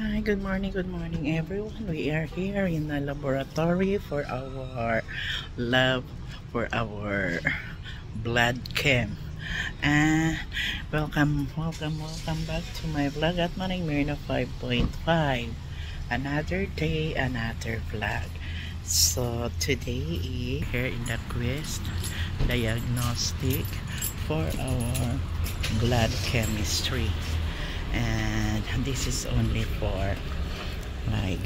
Hi, good morning everyone. We are here in the laboratory for our lab, for our blood chem. And welcome back to my vlog at Manning Mirna 5.5. Another day, another vlog. So today is here in the quest diagnostic for our blood chemistry. And this is only for like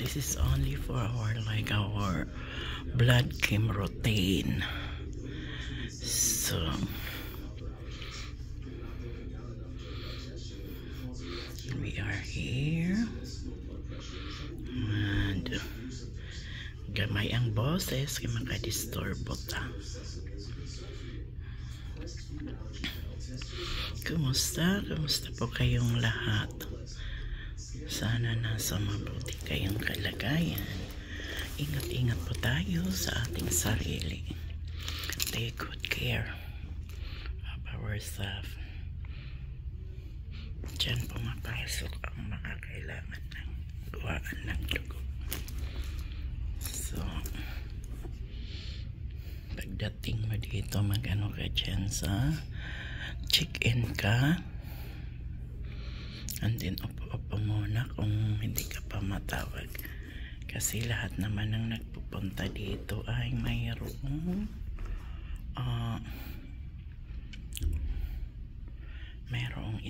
this is only for our blood chem routine. So we are here and gamay ang boses kaya makadisturbo ta. Kumusta po kayong lahat? Sana nasa mabuti kayong kalagayan. Ingat-ingat po tayo sa ating sarili. Take good care of ourselves. Diyan pumapasok ang mga kailangan ng gawaan ng dugo. So, pagdating mo dito, mag-ano ka dyan sa check-in ka. And then, upo muna kung hindi ka pa matawag. Kasi lahat naman ng nagpupunta dito ay mayroong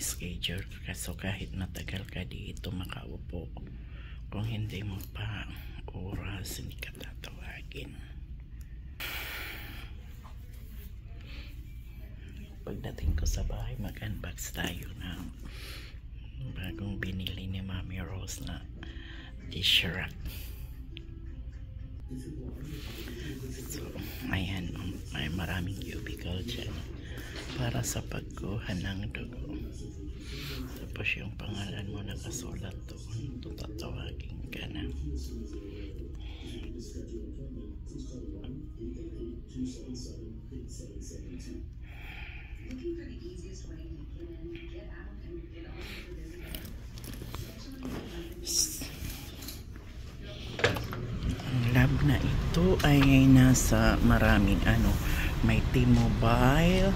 schedule. So, kahit matagal ka dito makaupo, kung hindi mo pa oras, hindi ka tatawagin. Pagdating ko sa bahay, mag-unbox tayo ng bagong binili ni Mami Rose na dish rack. So, ayan, may maraming cubicle dyan para sa pagkuha ng dugo. Tapos yung pangalan mo nakasulat doon, tatawagin ka na. Ang lab na ito ay nasa maraming may T-Mobile,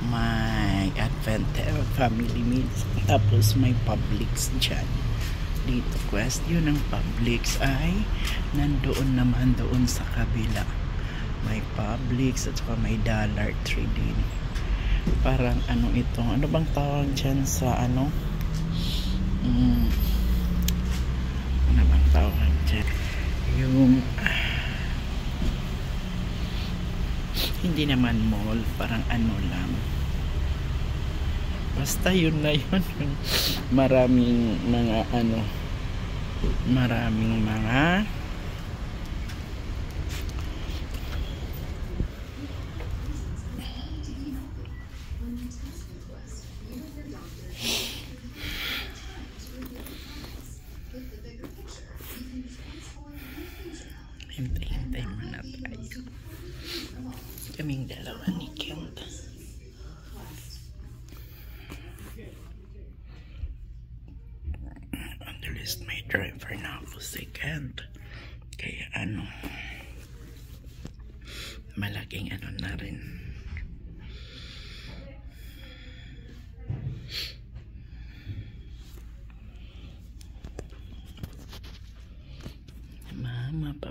may Advent Family Meals, tapos may Publix dyan. Dito question ng Publix ay nandoon naman doon sa kabila. May Publix at saka may Dollar Tree din. Parang ito, ano bang tawag dyan sa ano bang tawag dyan? Yung hindi naman mall, parang lang. Basta yun na yun. Maraming mga maraming mga hintay muna tayo. Kaming dalawa ni Kent. On the list, may driver na ako si Kent. Kaya malaking na rin.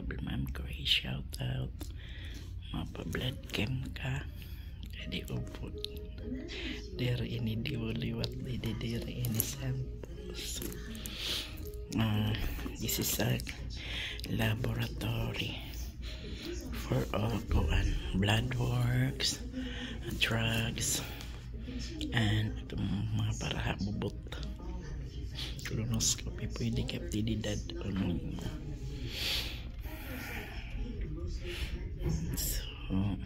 Ma'am Gray, shout out. Mapa-blood chem ka. Jadi upo. Diri ini diwaliwat diri ini samples. This is a laboratory for all blood works, drugs, and mga para bubot. Colonoscopy pwede kaptididad So,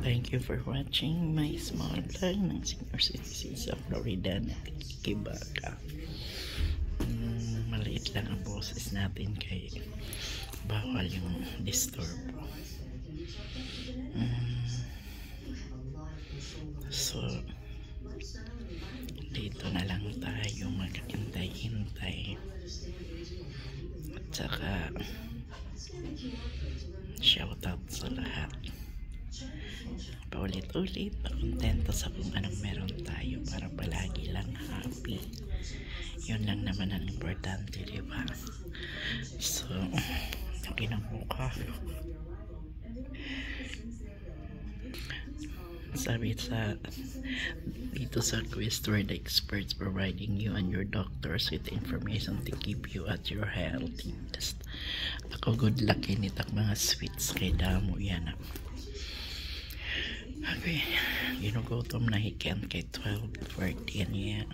thank you for watching my small vlog ng senior citizen sa Florida na Kibaka. Maliit lang ang boses natin kay bawal yung disturbo. Tsaka shoutout sa lahat. Paulit-ulit, pakontento sa kung anong meron tayo para palagi lang happy. Yun lang naman ang importante, diba? So, kinabuka. Sabi dito sa Quest, where the experts providing you and your doctors with information to keep you at your healthiest. Ako good luck initak mga sweets kay damo yan. Okay, ginugutom na hiken kay 12:40 niya.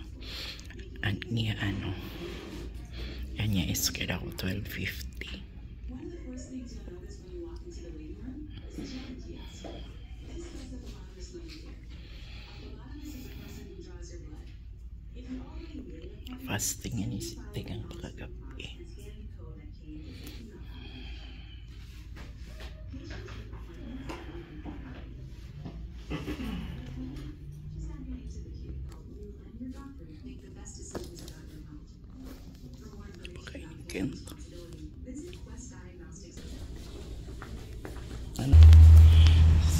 Yan niya is kaya ako 12:50. Fasting yan isitig ang pagkagabi.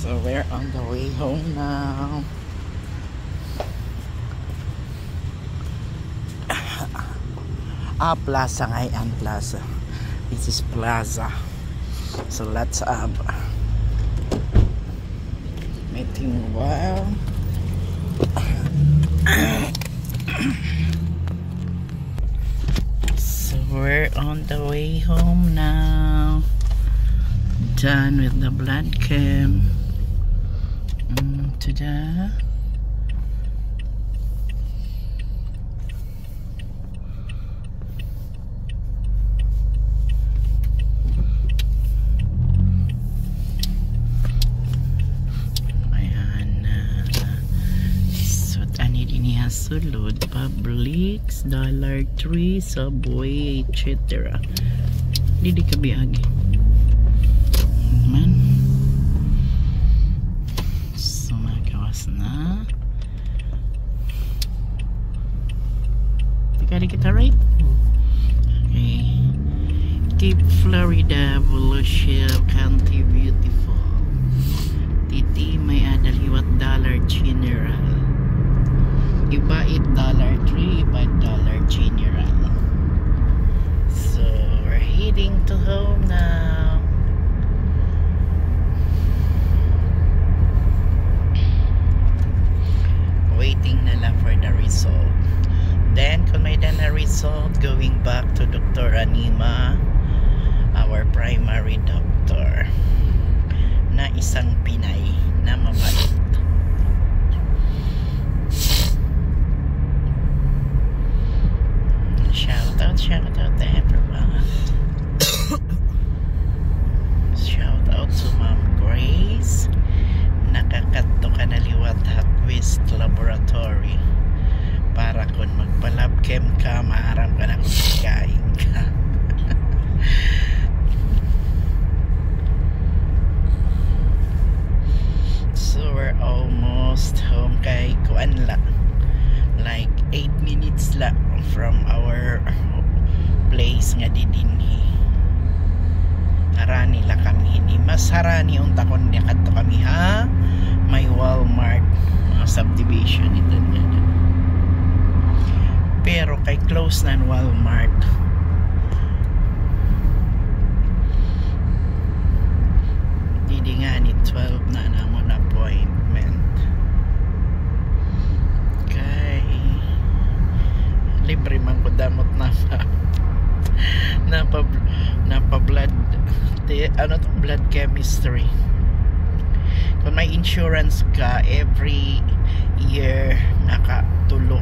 So we're on the way home now. Plaza ngayon, Plaza. This is Plaza. So let's meeting well. So we're on the way home now. Done with the blood cam. Ta-da. Sulod, Publix, Dollar Tree, Subway, etc. Didi ka biagi man. So magawas na. Tika kita right? Okay. Cape Florida, Volusia, County Beautiful. Titi may adal hiwat Dollar General. Iba it Dollar Tree, iba Dollar General. So we're heading to home now. Waiting na lang for the result. Then kung may na result, going back to Dr. Anima, our primary doctor, na isang Pinay na mabait. Shout out to everyone. Shout out to Ma'am Grace. Nakakadto ka na liwat Quest Laboratory para kung magpalab chem ka, maaram ka na kung kain ka. So we're almost home kay Kuanla. Like 8 minutes lang from our place nga didinhi. Harani la kami ini. Mas harani unta kon niya kadto kami ha. May Walmart subdivision ito niya. Pero kay close na Walmart. Didi nga ni 12 na namon appointment. Libre man ko damot na napa blood blood chemistry. Kung may insurance ka, every year nakatulo.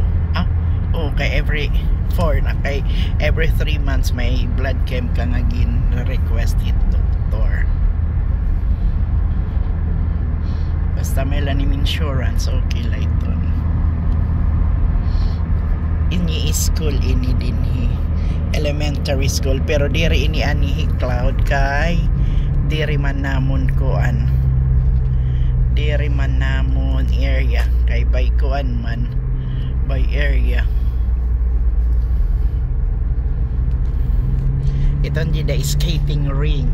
Okay, every 4 na kay every 3 months may blood chem ka nga gin request it doctor. Basta may lanim insurance, okay lang ito. Ini school ini dinhi elementary school, pero diri ini anihi cloud kay diri man namon kuan, diri man namon area kay by kuan man by area. Ito hindi na skating ring.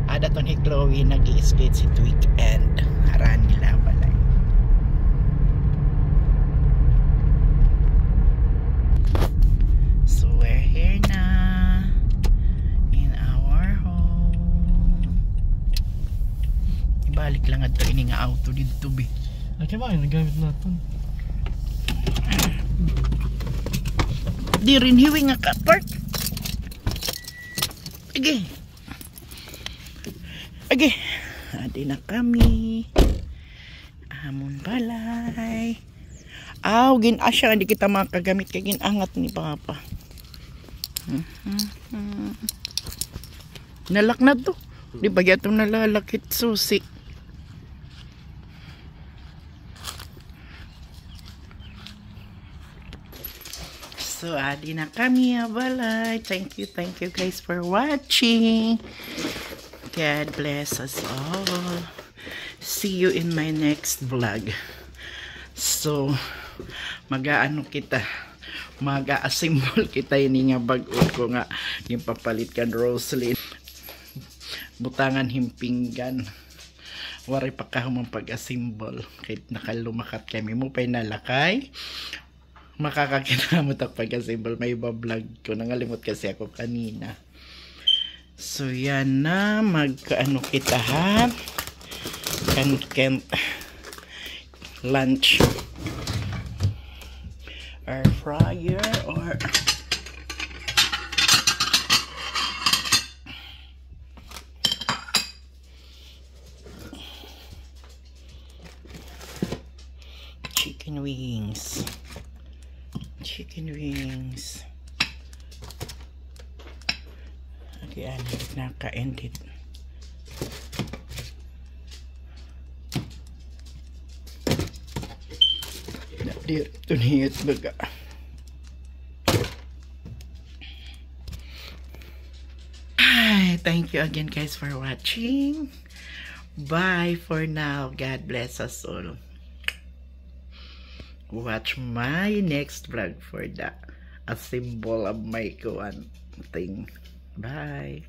Ada to ni Chloe nag-i-skate si weekend. Haran nila balay. So we're here na in our home. Ibalik lang ato ini nga auto dito bi. Okay ba yung nagamit natin? Di rin hiwi nga ka-park. Agi. Agi. Adi na kami. Amon balay. Aw, ginasya. Hindi kita makagamit kay ginangat ni Papa. Nalak na to. Di ba yatong nalalakit susi? So, adi na kami, balay. Thank you guys for watching. God bless us all. See you in my next vlog. So, mag-aano kita, mag-a-assemble kita ini nga bag-o ko nga yung papalit kan Roslyn. Butangan himpinggan. Wari pa ka humang pag-assemble. Kahit nakalumakat kami mo pa'y nalakay. Makakakinamot ako pag-assemble. May iba-vlog ko. Nangalimot kasi ako kanina. So, yan na. Mag-ano kita ha. Can lunch. Air fryer or chicken wings. Okay, naka-ended. Dito niyot baga. Hi, thank you again guys for watching. Bye for now. God bless us all. Watch my next vlog for the a symbol of my thing. Bye.